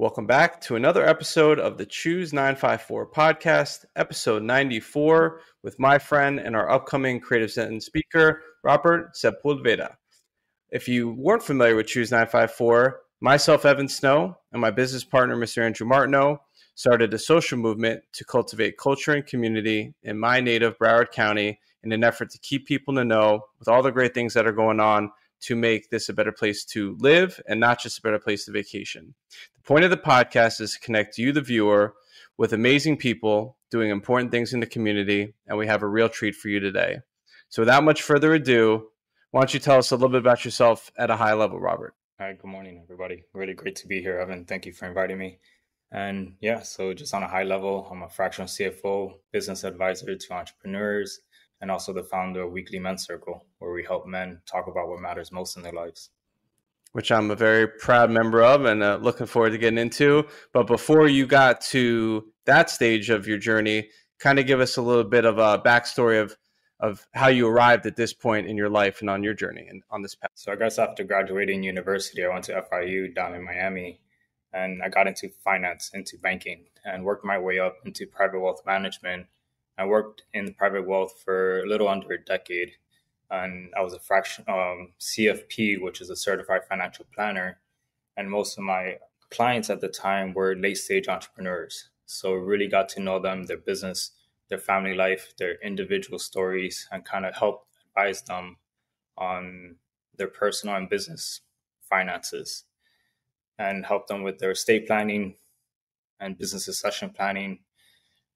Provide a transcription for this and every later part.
Welcome back to another episode of the Choose954 podcast, episode 94, with my friend and our upcoming creative sentence speaker, Robert Sepulveda. If you weren't familiar with Choose954, myself, Evan Snow, and my business partner, Mr. Andrew Martineau, started a social movement to cultivate culture and community in my native Broward County in an effort to keep people in the know with all the great things that are going on to make this a better place to live and not just a better place to vacation. The point of the podcast is to connect you, the viewer, with amazing people doing important things in the community, and we have a real treat for you today. So without much further ado, why don't you tell us a little bit about yourself at a high level, Robert? All right, good morning, everybody. Really great to be here, Evan. Thank you for inviting me. And yeah, so just on a high level, I'm a fractional CFO, business advisor to entrepreneurs, and also the founder of Weekly Men's Circle, where we help men talk about what matters most in their lives. Which I'm a very proud member of and looking forward to getting into. But before you got to that stage of your journey, kind of give us a little bit of a backstory of how you arrived at this point in your life and on your journey and on this path. So I guess after graduating university, I went to FIU down in Miami, and I got into finance, into banking, and worked my way up into private wealth management. I worked in private wealth for a little under a decade, and I was a CFP, which is a certified financial planner. And most of my clients at the time were late-stage entrepreneurs. So really got to know them, their business, their family life, their individual stories, and kind of help advise them on their personal and business finances, and help them with their estate planning and business succession planning.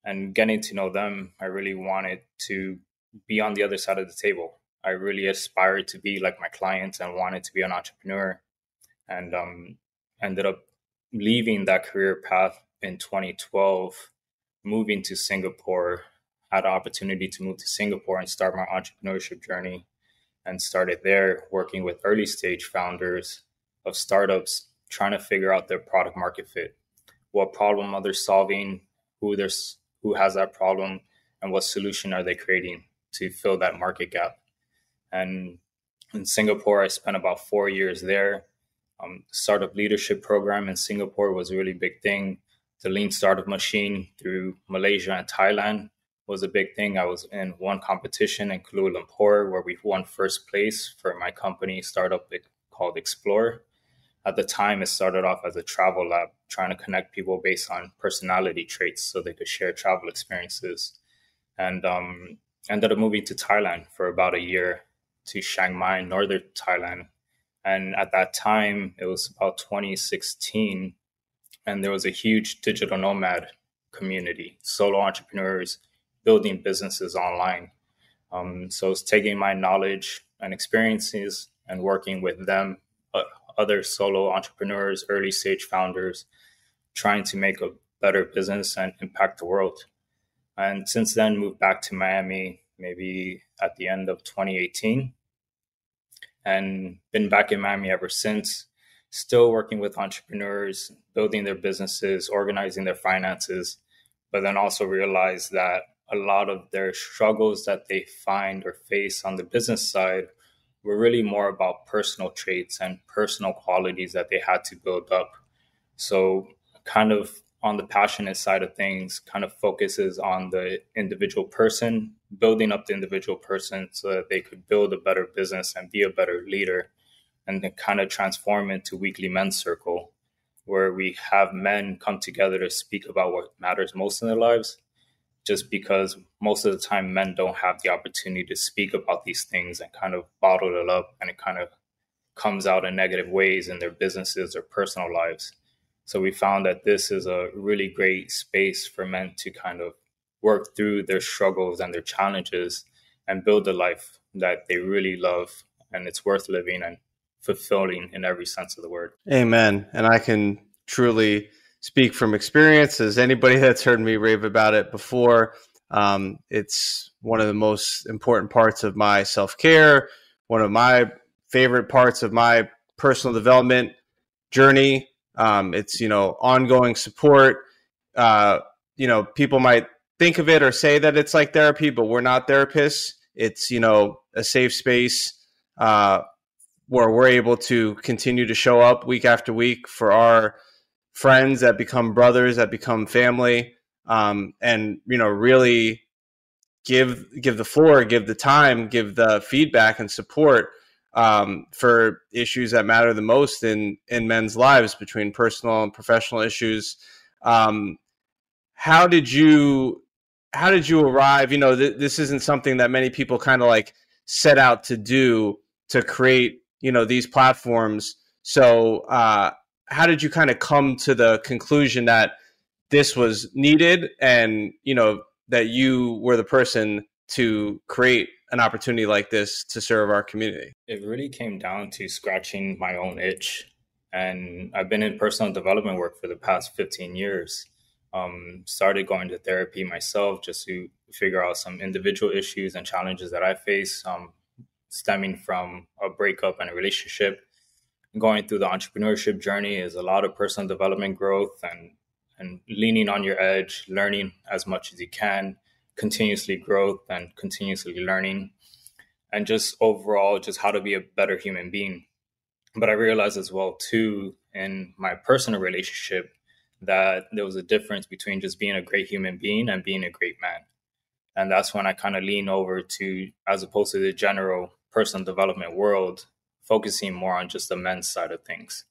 And getting to know them, I really wanted to be on the other side of the table. I really aspired to be like my clients and wanted to be an entrepreneur, and ended up leaving that career path in 2012, moving to Singapore. Had an opportunity to move to Singapore and start my entrepreneurship journey, and started there working with early stage founders of startups, trying to figure out their product market fit, what problem are they solving, who has that problem, and what solution are they creating to fill that market gap. And in Singapore, I spent about 4 years there. Startup leadership program in Singapore was a really big thing. The lean startup machine through Malaysia and Thailand was a big thing. I was in one competition in Kuala Lumpur where we won first place for my company startup called Explr. At the time, it started off as a travel lab, trying to connect people based on personality traits so they could share travel experiences. And ended up moving to Thailand for about a year, to Chiang Mai, northern Thailand. And at that time, it was about 2016, and there was a huge digital nomad community, solo entrepreneurs building businesses online. So it's taking my knowledge and experiences and working with them, other solo entrepreneurs, early stage founders, trying to make a better business and impact the world. And since then, moved back to Miami, maybe at the end of 2018, and been back in Miami ever since, still working with entrepreneurs, building their businesses, organizing their finances, but then also realized that a lot of their struggles that they find or face on the business side were really more about personal traits and personal qualities that they had to build up. So kind of on the passionate side of things, kind of focuses on the individual person, building up the individual person so that they could build a better business and be a better leader, and then kind of transform into Weekly Men's Circle, where we have men come together to speak about what matters most in their lives, just because most of the time men don't have the opportunity to speak about these things and kind of bottle it up, and it kind of comes out in negative ways in their businesses or personal lives. So we found that this is a really great space for men to kind of work through their struggles and their challenges and build a life that they really love, and it's worth living and fulfilling in every sense of the word. Amen. And I can truly speak from experience, as anybody that's heard me rave about it before. It's one of the most important parts of my self-care, one of my favorite parts of my personal development journey. It's, ongoing support. People might think of it or say that it's like therapy, but we're not therapists. It's, a safe space where we're able to continue to show up week after week for our friends that become brothers, that become family, and really give the floor, give the time, give the feedback and support for issues that matter the most in men's lives, between personal and professional issues. Um, how did you arrive? This isn't something that many people kind of like set out to do, to create these platforms. So how did you kind of come to the conclusion that this was needed, and that you were the person to create an opportunity like this to serve our community? It really came down to scratching my own itch. And I've been in personal development work for the past 15 years. Started going to therapy myself just to figure out some individual issues and challenges that I face, stemming from a breakup and a relationship. Going through the entrepreneurship journey is a lot of personal development growth and leaning on your edge, learning as much as you can, continuously growth and continuously learning, and just overall just how to be a better human being. But I realized as well too, in my personal relationship, that there was a difference between just being a great human being and being a great man. And that's when I kind of lean over to, as opposed to the general personal development world, focusing more on just the men's side of things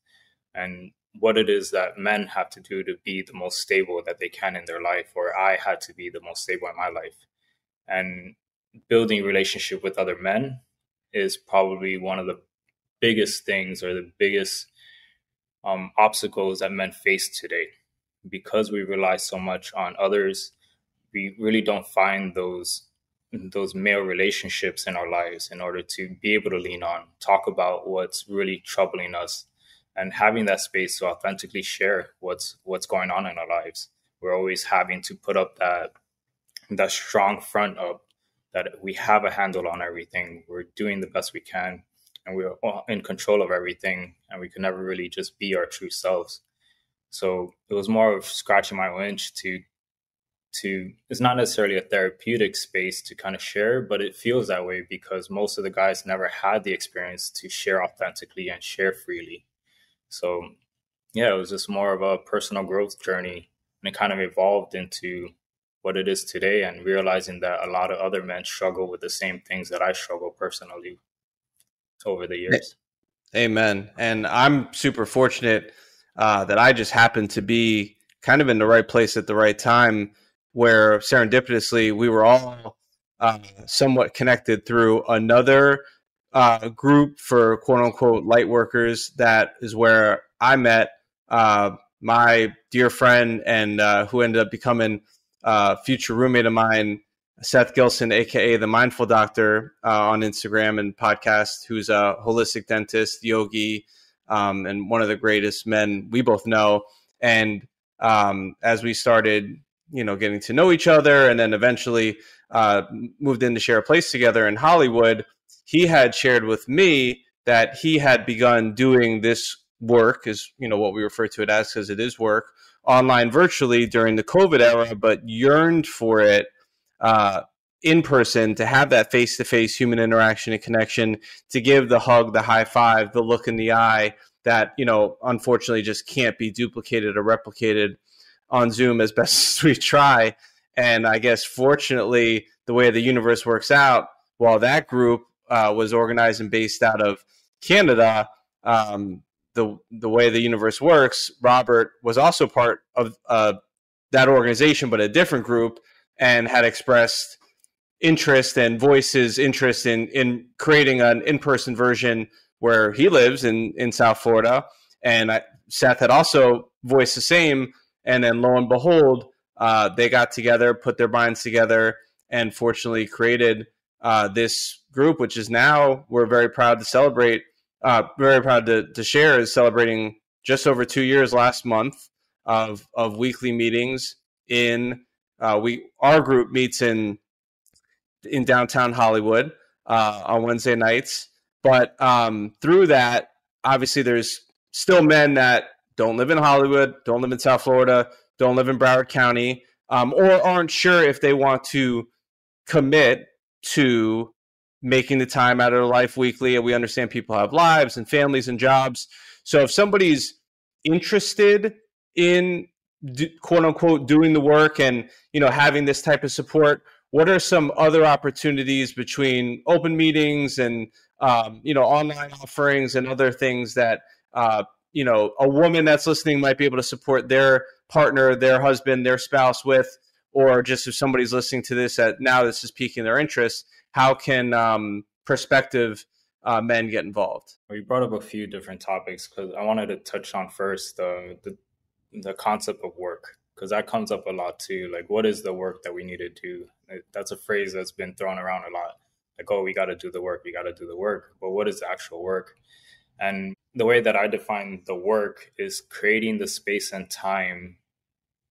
and what it is that men have to do to be the most stable that they can in their life, or I had to be the most stable in my life. And building relationship with other men is probably one of the biggest things, or the biggest obstacles that men face today. Because we rely so much on others, we really don't find those male relationships in our lives in order to be able to lean on, talk about what's really troubling us, and having that space to authentically share what's going on in our lives. We're always having to put up that strong front up that we have a handle on everything. We're doing the best we can, and we're in control of everything, and we can never really just be our true selves. So it was more of scratching my own itch to it's not necessarily a therapeutic space to kind of share, but it feels that way because most of the guys never had the experience to share authentically and share freely. So yeah, it was just more of a personal growth journey, and it kind of evolved into what it is today, and realizing that a lot of other men struggle with the same things that I struggle personally over the years. Amen. And I'm super fortunate that I just happened to be kind of in the right place at the right time, where serendipitously we were all somewhat connected through another group for quote unquote light workers. That is where I met my dear friend and who ended up becoming a future roommate of mine, Seth Gilson, aka the Mindful Doctor, on Instagram and podcast, who's a holistic dentist, yogi, and one of the greatest men we both know. And as we started, getting to know each other, and then eventually moved in to share a place together in Hollywood, he had shared with me that he had begun doing this work, is what we refer to it as, because it is work, online virtually during the COVID era, but yearned for it in person, to have that face-to-face human interaction and connection, to give the hug, the high five, the look in the eye that, unfortunately just can't be duplicated or replicated on Zoom as best as we try. And I guess fortunately, the way the universe works out, while that group was organized and based out of Canada, the way the universe works, Robert was also part of that organization, but a different group, and had expressed interest and voices interest in creating an in-person version where he lives in South Florida. And Seth had also voiced the same. And then lo and behold, they got together, put their minds together, and fortunately created this group, which is now, we're very proud to celebrate, very proud to share, is celebrating just over 2 years last month of weekly meetings in our group meets in downtown Hollywood on Wednesday nights. But through that, obviously, there's still men that don't live in Hollywood, don't live in South Florida, don't live in Broward County, or aren't sure if they want to commit to making the time out of their life weekly. And we understand people have lives and families and jobs. So if somebody's interested in quote unquote doing the work and, having this type of support, what are some other opportunities between open meetings and, online offerings and other things that, a woman that's listening might be able to support their partner, their husband, their spouse with, or just if somebody's listening to this now this is piquing their interest, how can prospective men get involved? Well, you brought up a few different topics because I wanted to touch on first the concept of work, because that comes up a lot too. Like, what is the work that we need to do? That's a phrase that's been thrown around a lot. Like, oh, we got to do the work, we got to do the work. But what is the actual work? And the way that I define the work is creating the space and time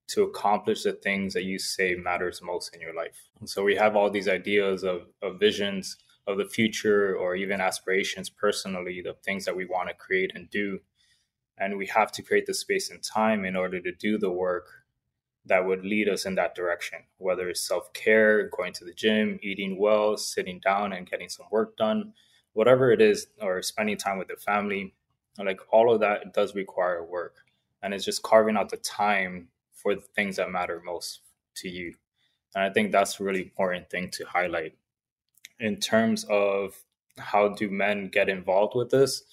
to accomplish the things that you say matters most in your life. And so we have all these ideas of visions of the future, or even aspirations personally, the things that we want to create and do. And we have to create the space and time in order to do the work that would lead us in that direction, whether it's self-care, going to the gym, eating well, sitting down and getting some work done, whatever it is, or spending time with the family. Like, all of that does require work. And it's just carving out the time for the things that matter most to you. And I think that's a really important thing to highlight. In terms of how do men get involved with this,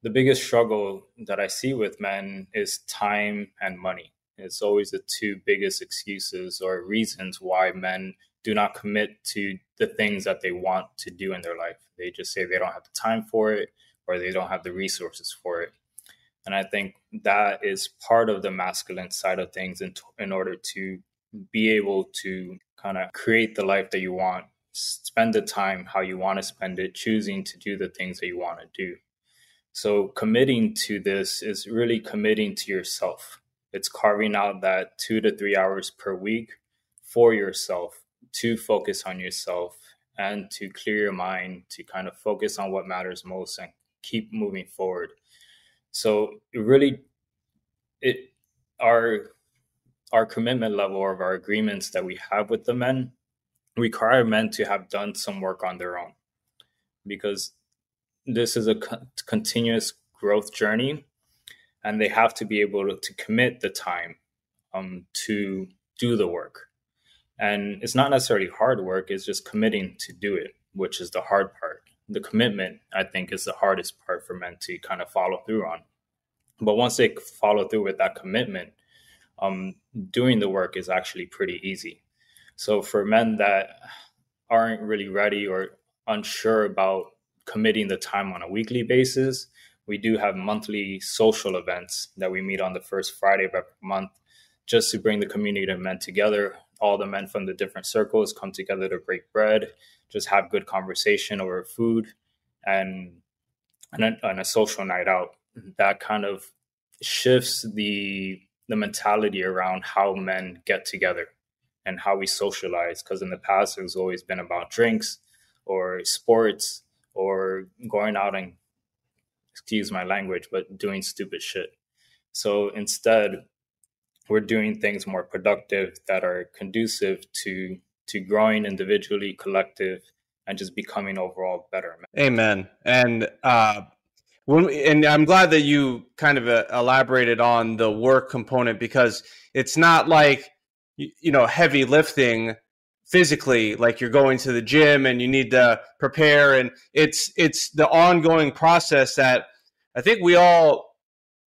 the biggest struggle that I see with men is time and money. It's always the two biggest excuses or reasons why men do not commit to the things that they want to do in their life. They just say they don't have the time for it, or they don't have the resources for it. And I think that is part of the masculine side of things in order to be able to kind of create the life that you want, spend the time how you want to spend it, choosing to do the things that you want to do. So committing to this is really committing to yourself. It's carving out that 2 to 3 hours per week for yourself to focus on yourself and to clear your mind, to kind of focus on what matters most and keep moving forward. So our commitment level, or our agreements that we have with the men, require men to have done some work on their own, because this is a continuous growth journey, and they have to be able to commit the time to do the work. And it's not necessarily hard work, it's just committing to do it, which is the hard part. The commitment, I think, is the hardest part for men to kind of follow through on. But once they follow through with that commitment, doing the work is actually pretty easy. So for men that aren't really ready or unsure about committing the time on a weekly basis, we do have monthly social events that we meet on the first Friday of every month, just to bring the community of men together. All the men from the different circles come together to break bread, just have good conversation over food and a social night out. That kind of shifts the mentality around how men get together and how we socialize. Because in the past, it's always been about drinks or sports or going out and, excuse my language, but doing stupid shit. So instead, we're doing things more productive that are conducive to growing individually, collective, and just becoming overall better men. Amen. And and I'm glad that you kind of elaborated on the work component, because it's not like, heavy lifting physically, like you're going to the gym and you need to prepare. And it's the ongoing process that I think we all,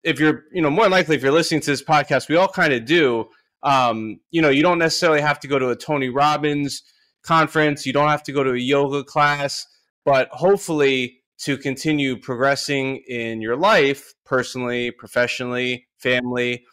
if you're, more likely if you're listening to this podcast, we all kind of do. You don't necessarily have to go to a Tony Robbins conference. You don't have to go to a yoga class, but hopefully to continue progressing in your life, personally, professionally, family,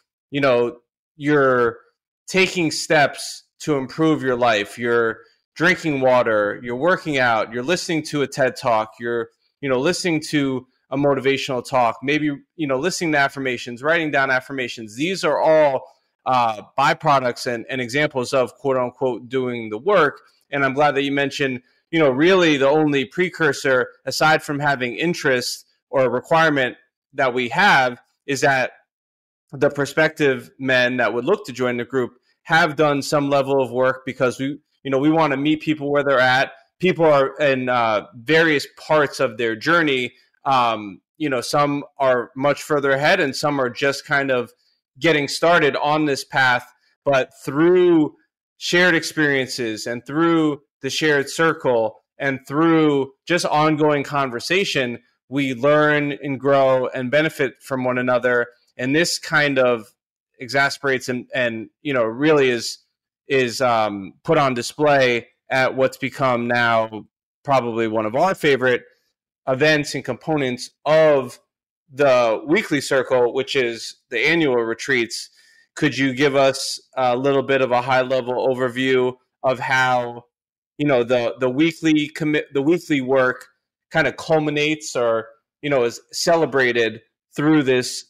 you're taking steps to improve your life. You're drinking water, you're working out, you're listening to a TED Talk, you're, listening to a motivational talk, maybe, listening to affirmations, writing down affirmations. These are all byproducts and examples of quote unquote doing the work. And I'm glad that you mentioned, really the only precursor aside from having interest or a requirement that we have is that the prospective men that would look to join the group have done some level of work, because we want to meet people where they're at. People are in various parts of their journey. Some are much further ahead and some are just kind of, getting started on this path, but through shared experiences and through the shared circle and through just ongoing conversation, we learn and grow and benefit from one another. And this kind of exasperates and really is put on display at what's become now probably one of our favorite events and components of the weekly circle, which is the annual retreats. Could you give us a little bit of a high level overview of how the weekly work kind of culminates or is celebrated through this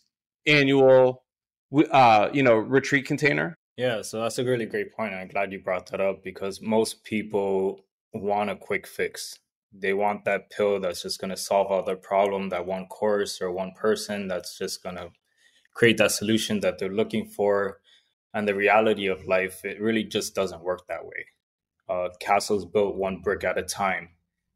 annual retreat container? Yeah, so that's a really great point. I'm glad you brought that up because most people want a quick fix. They want that pill that's just going to solve all their problem, that one course or one person that's just going to create that solution that they're looking for. And the reality of life, it really just doesn't work that way. Castles built one brick at a time.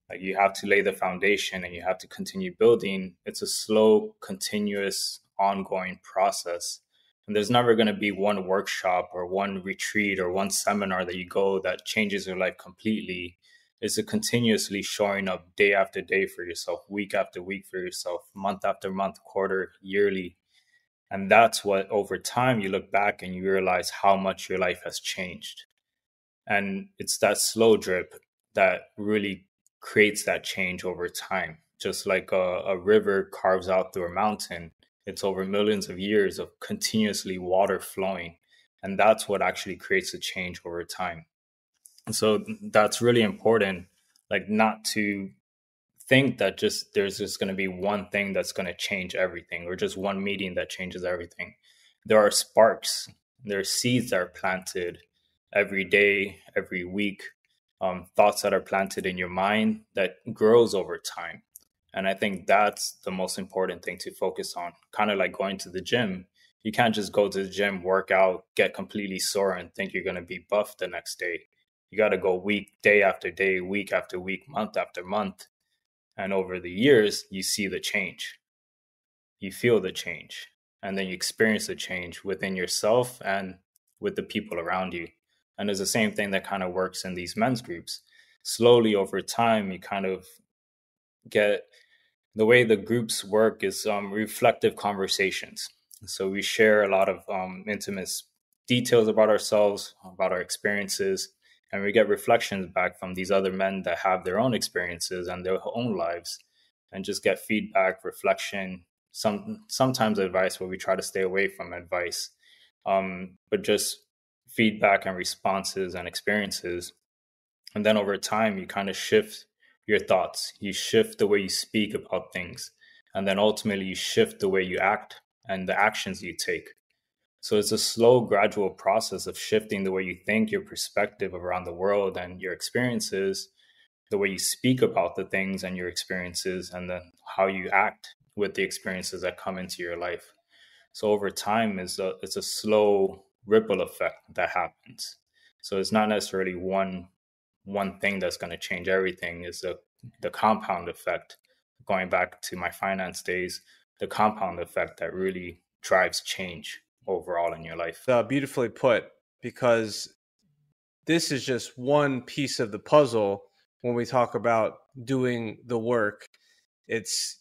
Like you have to lay the foundation and you have to continue building. It's a slow, continuous, ongoing process. And there's never going to be one workshop or one retreat or one seminar that you go that changes your life completely. It's a continuously showing up day after day for yourself, week after week for yourself, month after month, quarter, yearly. And that's what over time you look back and you realize how much your life has changed. And it's that slow drip that really creates that change over time. Just like a river carves out through a mountain, it's over millions of years of continuously water flowing. And that's what actually creates a change over time. And so that's really important, like not to think that there's just going to be one thing that's going to change everything or just one meeting that changes everything. There are sparks, there are seeds that are planted every day, every week, thoughts that are planted in your mind that grows over time. And I think that's the most important thing to focus on. Kind of like going to the gym. You can't just go to the gym, work out, get completely sore and think you're going to be buff the next day. You got to go day after day, week after week, month after month. And over the years, you see the change. You feel the change. And then you experience the change within yourself and with the people around you. And it's the same thing that kind of works in these men's groups. Slowly over time, you kind of get the way the groups work is reflective conversations. So we share a lot of intimate details about ourselves, about our experiences, and we get reflections back from these other men that have their own experiences and their own lives, and just get feedback, reflection, sometimes advice where we try to stay away from advice, but just feedback and responses and experiences. And then over time, you kind of shift your thoughts, you shift the way you speak about things, and then ultimately you shift the way you act and the actions you take. So it's a slow, gradual process of shifting the way you think, your perspective around the world and your experiences, the way you speak about the things and your experiences, and then how you act with the experiences that come into your life. So over time, it's a slow ripple effect that happens. So it's not necessarily one thing that's going to change everything. Is the compound effect. Going back to my finance days, the compound effect that really drives change overall in your life. Beautifully put, because this is just one piece of the puzzle when we talk about doing the work. It's,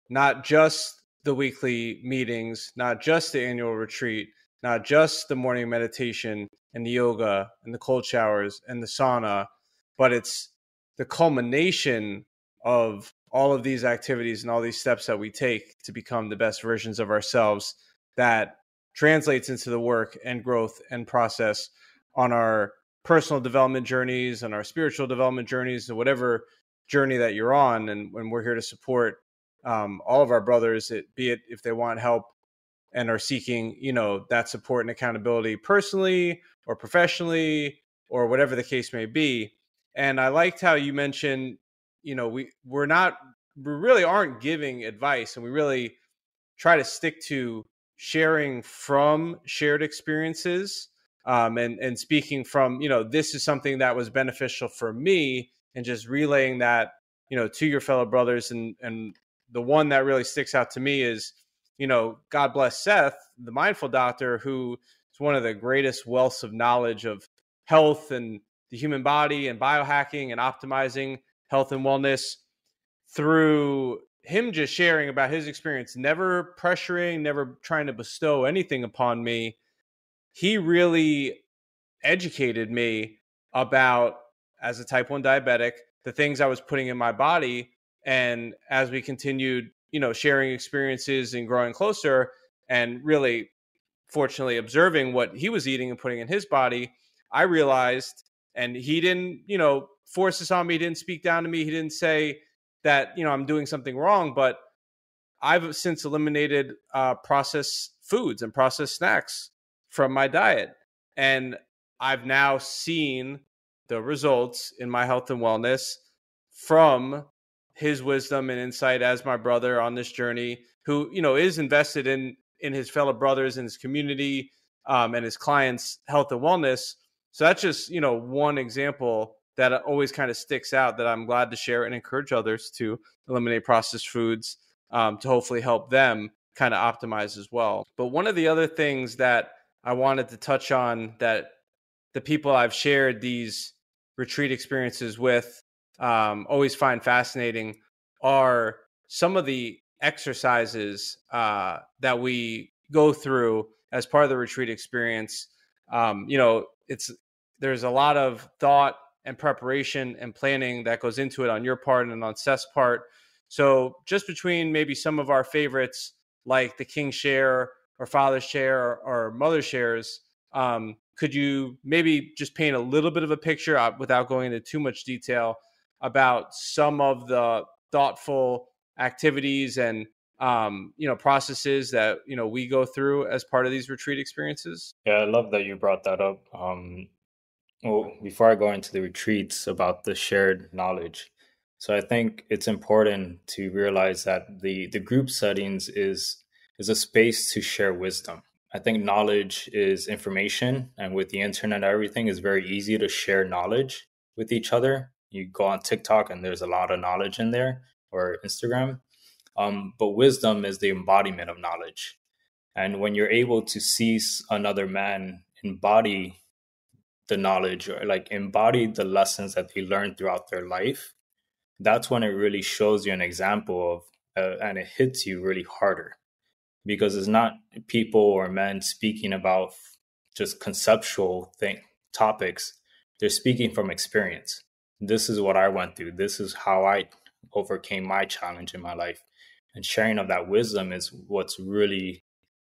not just the weekly meetings, not just the annual retreat, not just the morning meditation and the yoga and the cold showers and the sauna, but it's the culmination of all of these activities and all these steps that we take to become the best versions of ourselves that translates into the work and growth and process on our personal development journeys and our spiritual development journeys, and whatever journey that you're on. And when we're here to support all of our brothers, be it if they want help and are seeking, that support and accountability personally or professionally or whatever the case may be. And I liked how you mentioned, we really aren't giving advice, and we really try to stick to sharing from shared experiences, and speaking from, this is something that was beneficial for me, and just relaying that, to your fellow brothers. And the one that really sticks out to me is God bless Seth, the mindful doctor, who is one of the greatest wealths of knowledge of health and the human body and biohacking and optimizing health and wellness, through him just sharing about his experience, never pressuring, never trying to bestow anything upon me. He really educated me about, as a type 1 diabetic, the things I was putting in my body. And as we continued, sharing experiences and growing closer, and really fortunately observing what he was eating and putting in his body, I realized, and he didn't, force this on me. He didn't speak down to me. He didn't say that, I'm doing something wrong, but I've since eliminated processed foods and processed snacks from my diet. And I've now seen the results in my health and wellness from his wisdom and insight as my brother on this journey, who, is invested in his fellow brothers and his community, and his clients' health and wellness. So that's just, one example that always kind of sticks out, that I'm glad to share and encourage others to eliminate processed foods, to hopefully help them kind of optimize as well. But one of the other things that I wanted to touch on, that the people I've shared these retreat experiences with always find fascinating, are some of the exercises that we go through as part of the retreat experience. There's a lot of thought and preparation and planning that goes into it on your part and on Seth's part. So just between maybe some of our favorites, like the King Share or Father's Share or Mother's Shares, could you maybe just paint a little bit of a picture, without going into too much detail, about some of the thoughtful activities and processes that we go through as part of these retreat experiences? Yeah, I love that you brought that up. Well, before I go into the retreats, about the shared knowledge. So I think it's important to realize that the group settings is a space to share wisdom. I think knowledge is information, and with the internet and everything, it's very easy to share knowledge with each other. You go on TikTok and there's a lot of knowledge in there, or Instagram. But wisdom is the embodiment of knowledge. And when you're able to see another man embody the knowledge, or like embody the lessons that they learned throughout their life, that's when it really shows you an example of, and it hits you really harder, because it's not people or men speaking about just conceptual topics. They're speaking from experience. This is what I went through. This is how I overcame my challenge in my life. And sharing of that wisdom is what's really,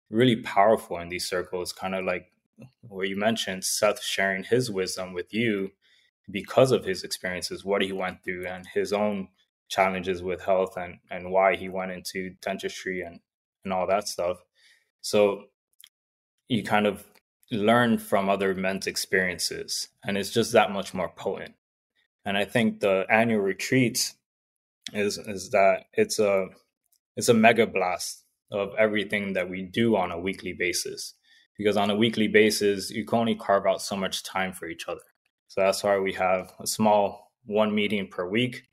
really powerful in these circles. Kind of like where you mentioned Seth sharing his wisdom with you because of his experiences, what he went through, and his own challenges with health, and why he went into dentistry and all that stuff. So you kind of learn from other men's experiences, and it's just that much more potent. And I think the annual retreats is that it's a mega blast of everything that we do on a weekly basis, because on a weekly basis you can only carve out so much time for each other. So that's why we have a small one meeting per week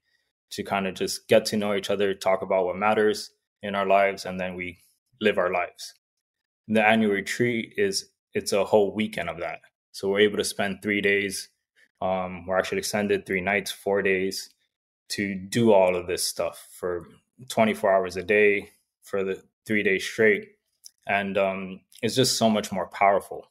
to kind of just get to know each other, talk about what matters in our lives, and then we live our lives. The annual retreat it's a whole weekend of that. So we're able to spend 3 days. We're actually extended 3 nights, 4 days, to do all of this stuff for 24 hours a day for the 3 days straight. And it's just so much more powerful.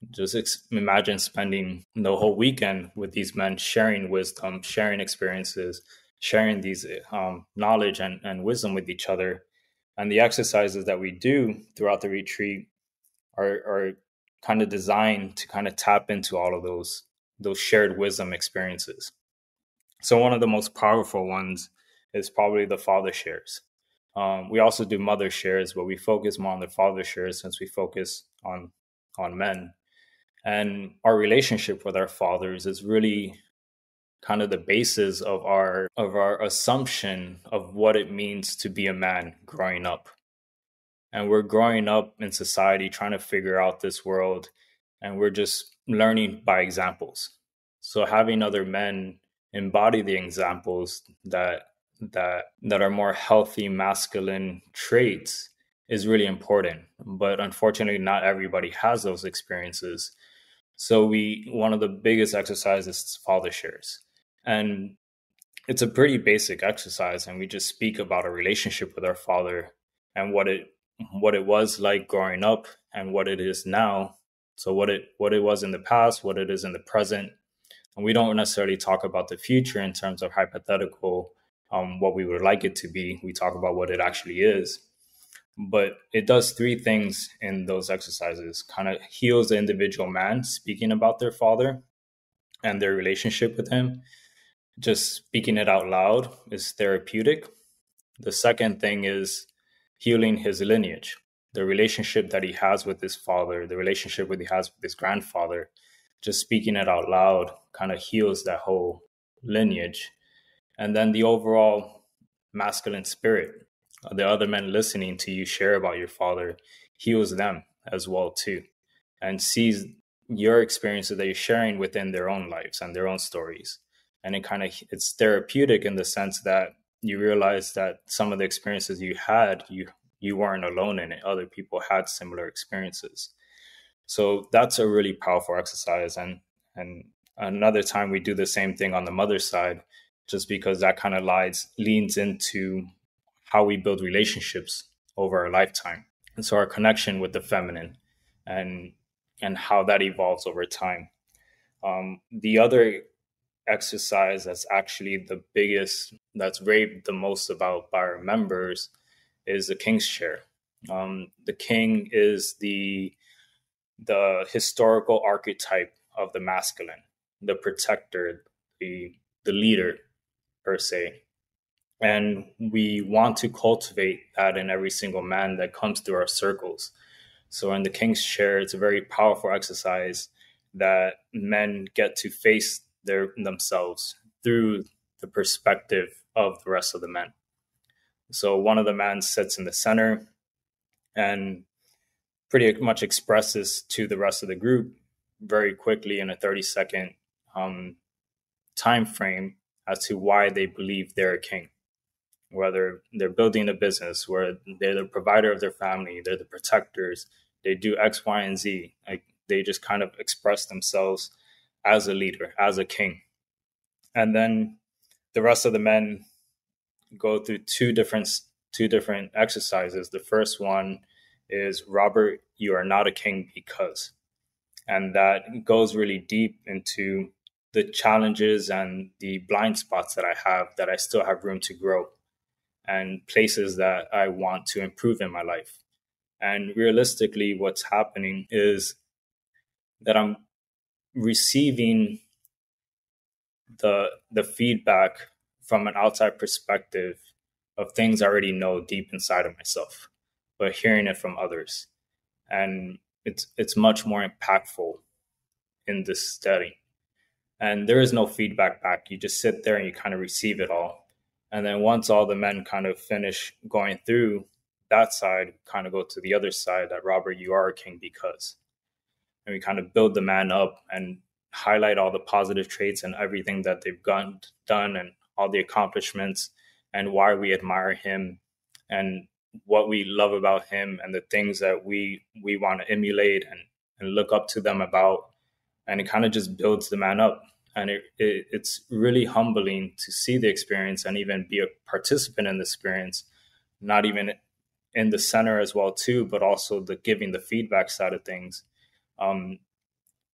Just imagine spending the whole weekend with these men, sharing wisdom, sharing experiences, sharing these knowledge and wisdom with each other. And the exercises that we do throughout the retreat are kind of designed to kind of tap into all of those shared wisdom experiences. So one of the most powerful ones is probably the father shares. We also do mother shares, but we focus more on the father shares since we focus on men. And our relationship with our fathers is really kind of the basis of our assumption of what it means to be a man growing up. And we're growing up in society trying to figure out this world, and we're just learning by examples. So having other men embody the examples that are more healthy masculine traits is really important. But unfortunately, not everybody has those experiences. So one of the biggest exercises is father shares. And it's a pretty basic exercise, and we just speak about a relationship with our father and what it was like growing up and what it is now. So what it was in the past, what it is in the present. And we don't necessarily talk about the future in terms of hypothetical, what we would like it to be. We talk about what it actually is. But it does three things in those exercises: kind of heals the individual man speaking about their father and their relationship with him. Just speaking it out loud is therapeutic. The second thing is healing his lineage, the relationship that he has with his father, the relationship that he has with his grandfather. Just speaking it out loud kind of heals that whole lineage. And then the overall masculine spirit, the other men listening to you share about your father, heals them as well too, and sees your experiences that you're sharing within their own lives and their own stories. And it's therapeutic in the sense that you realize that some of the experiences you had, you weren't alone in it. Other people had similar experiences. So that's a really powerful exercise. And another time we do the same thing on the mother's side, just because that kind of leans into how we build relationships over a lifetime. And so our connection with the feminine and how that evolves over time. The other exercise that's actually the biggest, that's raved the most about by our members, is the king's chair. The king is the historical archetype of the masculine, the protector, the leader per se. And we want to cultivate that in every single man that comes through our circles. So in the king's chair, it's a very powerful exercise that men get to face themselves through the perspective of the rest of the men. So one of the men sits in the center and pretty much expresses to the rest of the group very quickly in a 30-second time frame as to why they believe they're a king. Whether they're building a business, where they're the provider of their family, they're the protectors, they do X, Y, and Z. Like, they just kind of express themselves as a leader, as a king. And then the rest of the men go through two different exercises. The first one is, Robert, you are not a king because. And that goes really deep into the challenges and the blind spots that I have, that I still have room to grow, and places that I want to improve in my life. And realistically, what's happening is that I'm receiving the feedback from an outside perspective of things I already know deep inside of myself, but hearing it from others. And it's much more impactful in this study. And there is no feedback back. You just sit there and you kind of receive it all. And then once all the men kind of finish going through that side, kind of go to the other side, that, Robert, you are a king because. And we kind of build the man up and highlight all the positive traits and everything that they've done and all the accomplishments and why we admire him and what we love about him and the things that we want to emulate and look up to them about. And it kind of just builds the man up. And it's really humbling to see the experience and even be a participant in the experience, not even in the center as well too, but also the giving the feedback side of things.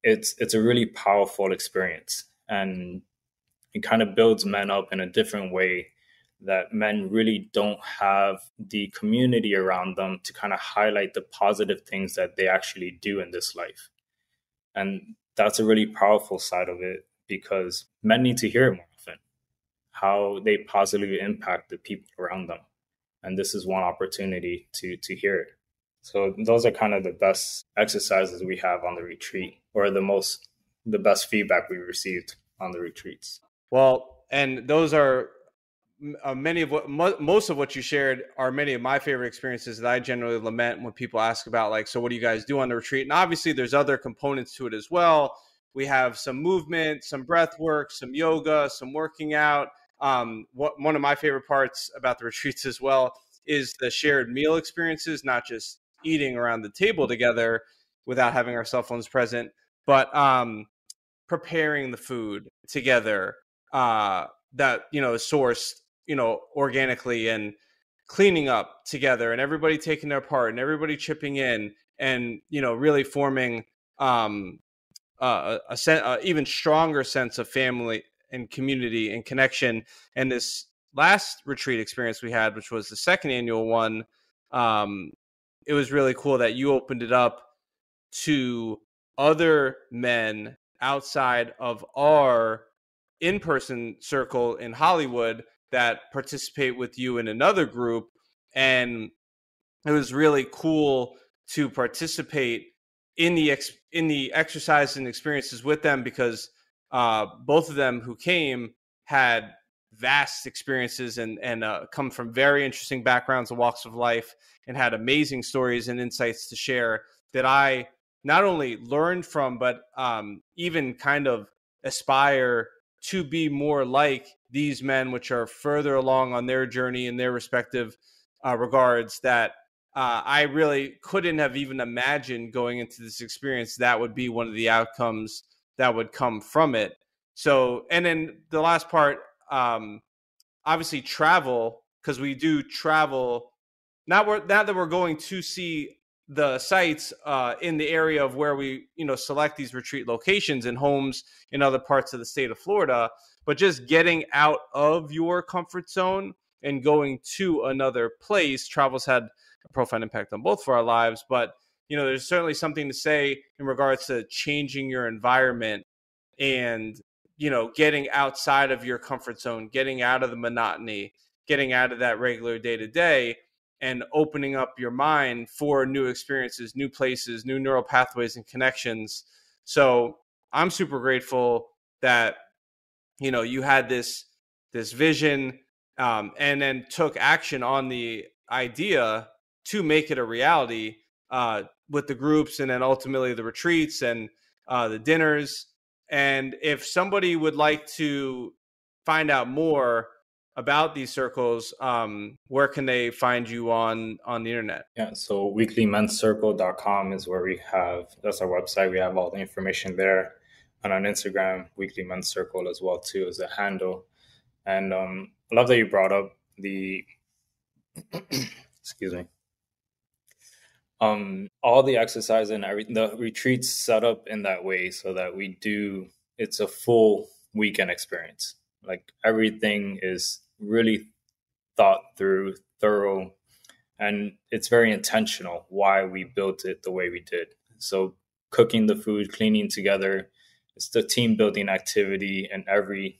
It's a really powerful experience, and it kind of builds men up in a different way that men really don't have the community around them to kind of highlight the positive things that they actually do in this life. And that's a really powerful side of it, because men need to hear it more often, how they positively impact the people around them. And this is one opportunity to hear it. So those are kind of the best exercises we have on the retreat, or the best feedback we received on the retreats. Well, and those are most of what you shared are many of my favorite experiences that I generally lament when people ask about, like, so what do you guys do on the retreat? And obviously there's other components to it as well. We have some movement, some breath work, some yoga, some working out. One of my favorite parts about the retreats as well is the shared meal experiences, not just eating around the table together without having our cell phones present, but preparing the food together that is sourced organically, and cleaning up together, and everybody taking their part and everybody chipping in, and really forming a even stronger sense of family and community and connection. And this last retreat experience we had, which was the second annual one, it was really cool that you opened it up to other men outside of our in-person circle in Hollywood that participate with you in another group. And it was really cool to participate in the exercise and experiences with them, because both of them who came had vast experiences and come from very interesting backgrounds and walks of life, and had amazing stories and insights to share that I not only learned from, but even kind of aspire to be more like these men, which are further along on their journey in their respective regards, that I really couldn't have even imagined going into this experience that would be one of the outcomes that would come from it. So, and then the last part, obviously travel, because we do travel. Not that we're going to see the sites in the area of where we select these retreat locations and homes in other parts of the state of Florida, but just getting out of your comfort zone and going to another place. Travel's had a profound impact on both for our lives, but there's certainly something to say in regards to changing your environment and getting outside of your comfort zone, getting out of the monotony, getting out of that regular day to day, and opening up your mind for new experiences, new places, new neural pathways and connections. So I'm super grateful that you had this vision, and then took action on the idea to make it a reality, with the groups, and then ultimately the retreats and the dinners. And if somebody would like to find out more about these circles, where can they find you on the internet? Yeah, so weeklymenscircle.com is where that's our website. We have all the information there. And on Instagram, Weekly Men's Circle as well too is the handle. And I love that you brought up the excuse me, all the exercise and everything, the retreats set up in that way so that it's a full weekend experience. Like everything is really thought through, thorough, and it's very intentional why we built it the way we did. So cooking the food, cleaning together, it's the team building activity, and every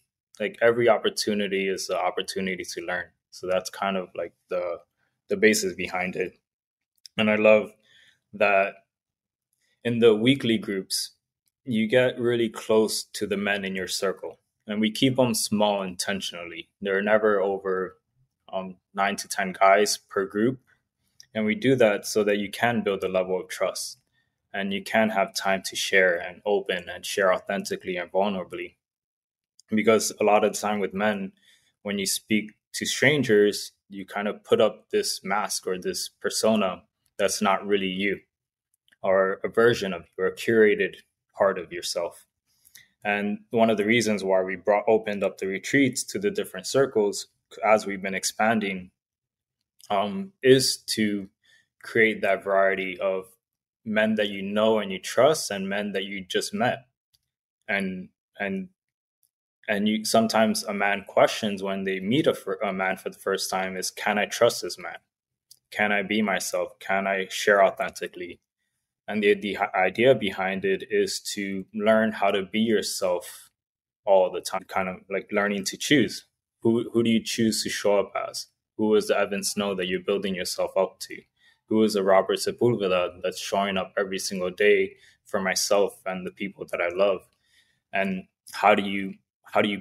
opportunity is the opportunity to learn. So that's kind of like the basis behind it. And I love that in the weekly groups, you get really close to the men in your circle, and we keep them small intentionally. There are never over 9 to 10 guys per group. And we do that so that you can build a level of trust, and you can have time to share and open and share authentically and vulnerably. Because a lot of the time with men, when you speak to strangers, you kind of put up this mask or this persona that's not really you, or a version of you, or a curated part of yourself. And one of the reasons why we opened up the retreats to the different circles as we've been expanding, is to create that variety of men that you know and you trust, and men that you just met. And you sometimes a man questions when they meet a man for the first time is, can I trust this man? Can I be myself? Can I share authentically? And the idea behind it is to learn how to be yourself all the time, kind of like learning to choose. Who do you choose to show up as? Who is the Evan Snow that you're building yourself up to? Who is the Robert Sepulveda that's showing up every single day for myself and the people that I love? And how do you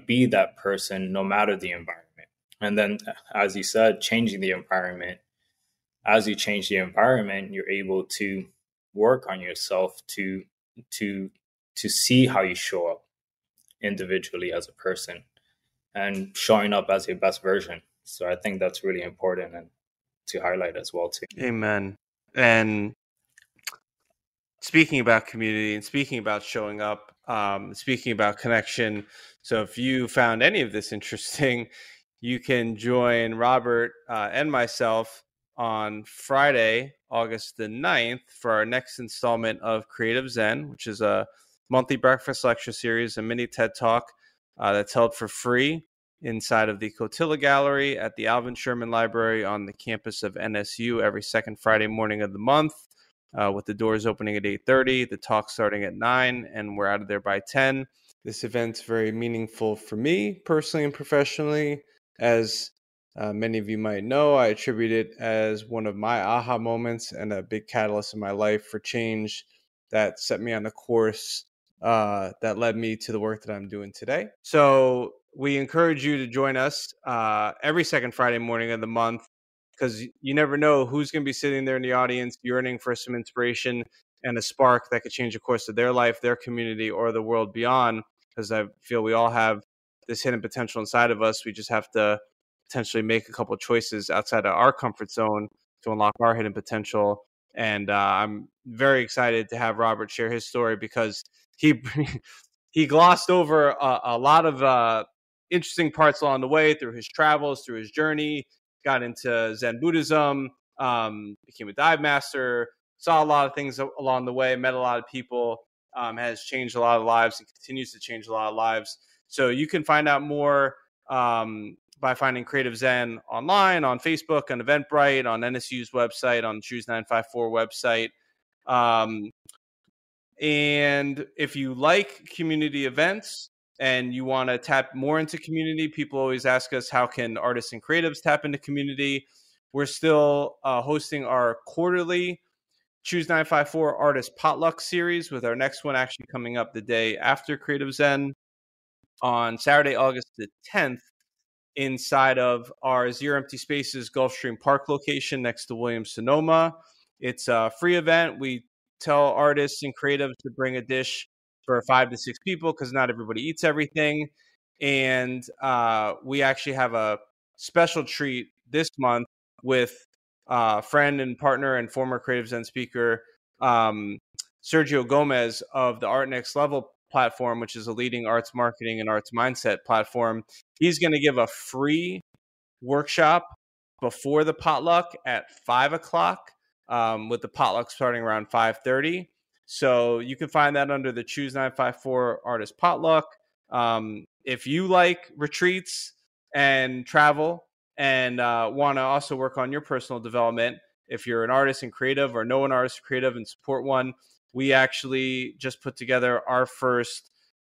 be that person no matter the environment? And then, as you said, changing the environment. As you change the environment, you're able to work on yourself to see how you show up individually as a person, and showing up as your best version. So I think that's really important. And to highlight as well too. Amen. And speaking about community and speaking about showing up, speaking about connection. So if you found any of this interesting, you can join Robert and myself on Friday, August the 9th, for our next installment of Creative Zen, which is a monthly breakfast lecture series, a mini TED Talk that's held for free inside of the Cotilla Gallery at the Alvin Sherman Library on the campus of NSU every second Friday morning of the month. With the doors opening at 8:30, the talk starting at 9, and we're out of there by 10. This event's very meaningful for me personally and professionally. As many of you might know, I attribute it as one of my aha moments and a big catalyst in my life for change that set me on a course that led me to the work that I'm doing today. So we encourage you to join us every second Friday morning of the month, because you never know who's going to be sitting there in the audience yearning for some inspiration and a spark that could change the course of their life, their community, or the world beyond. Because I feel we all have this hidden potential inside of us. We just have to potentially make a couple of choices outside of our comfort zone to unlock our hidden potential. And I'm very excited to have Robert share his story, because he he glossed over a lot of interesting parts along the way through his travels, through his journey. Got into Zen Buddhism, became a dive master, saw a lot of things along the way, met a lot of people, has changed a lot of lives and continues to change a lot of lives. So you can find out more by finding Creative Zen online, on Facebook, on Eventbrite, on NSU's website, on Choose954 website. And if you like community events and you want to tap more into community, people always ask us, how can artists and creatives tap into community? We're still hosting our quarterly Choose954 Artist Potluck series, with our next one actually coming up the day after Creative Zen on Saturday, August the 10th, inside of our Zero Empty Spaces Gulfstream Park location next to Williams-Sonoma. It's a free event. We tell artists and creatives to bring a dish for 5 to 6 people, because not everybody eats everything. And we actually have a special treat this month with friend and partner and former Creative Zen speaker Sergio Gomez of the Art Next Level platform, which is a leading arts marketing and arts mindset platform. He's going to give a free workshop before the potluck at 5 o'clock, with the potluck starting around 5:30. So you can find that under the Choose954 Artist Potluck. If you like retreats and travel and want to also work on your personal development, if you're an artist and creative, or know an artist or creative and support one, we actually just put together our first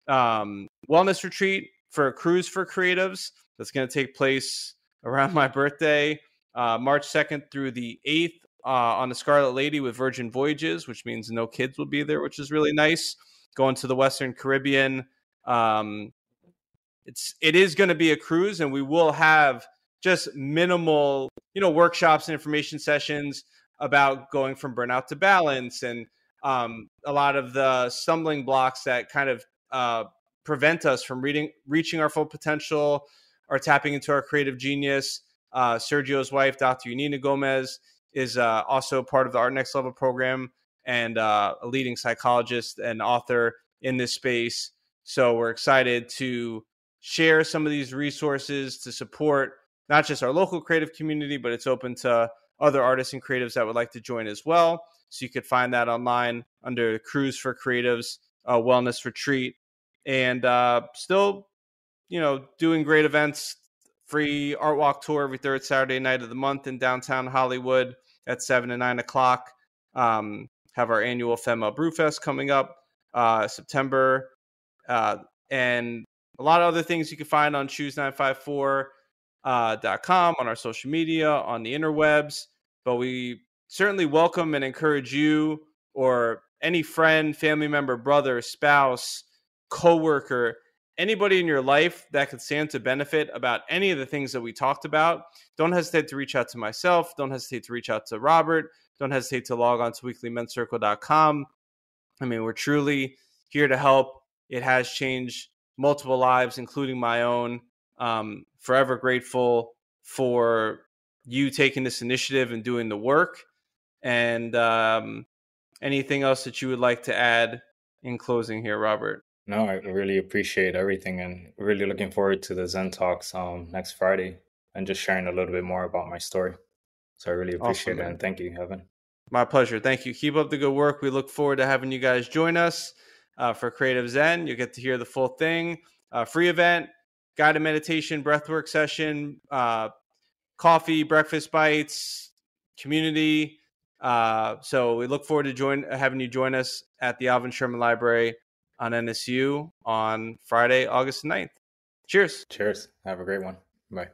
wellness retreat for a cruise for creatives that's going to take place around my birthday, March 2nd through the 8th, on the Scarlet Lady with Virgin Voyages, which means no kids will be there, which is really nice. Going to the Western Caribbean. It is going to be a cruise, and we will have just minimal, workshops and information sessions about going from burnout to balance, and a lot of the stumbling blocks that kind of prevent us from reaching our full potential or tapping into our creative genius. Sergio's wife, Dr. Yanina Gomez, is also part of the Art Next Level program, and a leading psychologist and author in this space. So we're excited to share some of these resources to support not just our local creative community, but it's open to other artists and creatives that would like to join as well. So you could find that online under Cruise for Creatives Wellness Retreat. And still, doing great events. Free art walk tour every third Saturday night of the month in downtown Hollywood at 7 and 9 o'clock. Have our annual Femma Brewfest coming up September. And a lot of other things you can find on choose954.com, on our social media, on the interwebs. But we certainly welcome and encourage you, or any friend, family member, brother, spouse, coworker, anybody in your life that could stand to benefit about any of the things that we talked about. Don't hesitate to reach out to myself. Don't hesitate to reach out to Robert. Don't hesitate to log on to weeklymenscircle.com. I mean, we're truly here to help. It has changed multiple lives, including my own. Forever grateful for you taking this initiative and doing the work. And anything else that you would like to add in closing here, Robert? No, I really appreciate everything and really looking forward to the Zen Talks next Friday and just sharing a little bit more about my story. So I really Awesome, appreciate it man. and thank you, Evan. My pleasure. Thank you. Keep up the good work. We look forward to having you guys join us for Creative Zen. You'll get to hear the full thing. Free event, guided meditation, breathwork session, coffee, breakfast bites, community. So we look forward to having you join us at the Alvin Sherman Library on NSU on Friday, August 9th. Cheers. Cheers. Have a great one. Bye.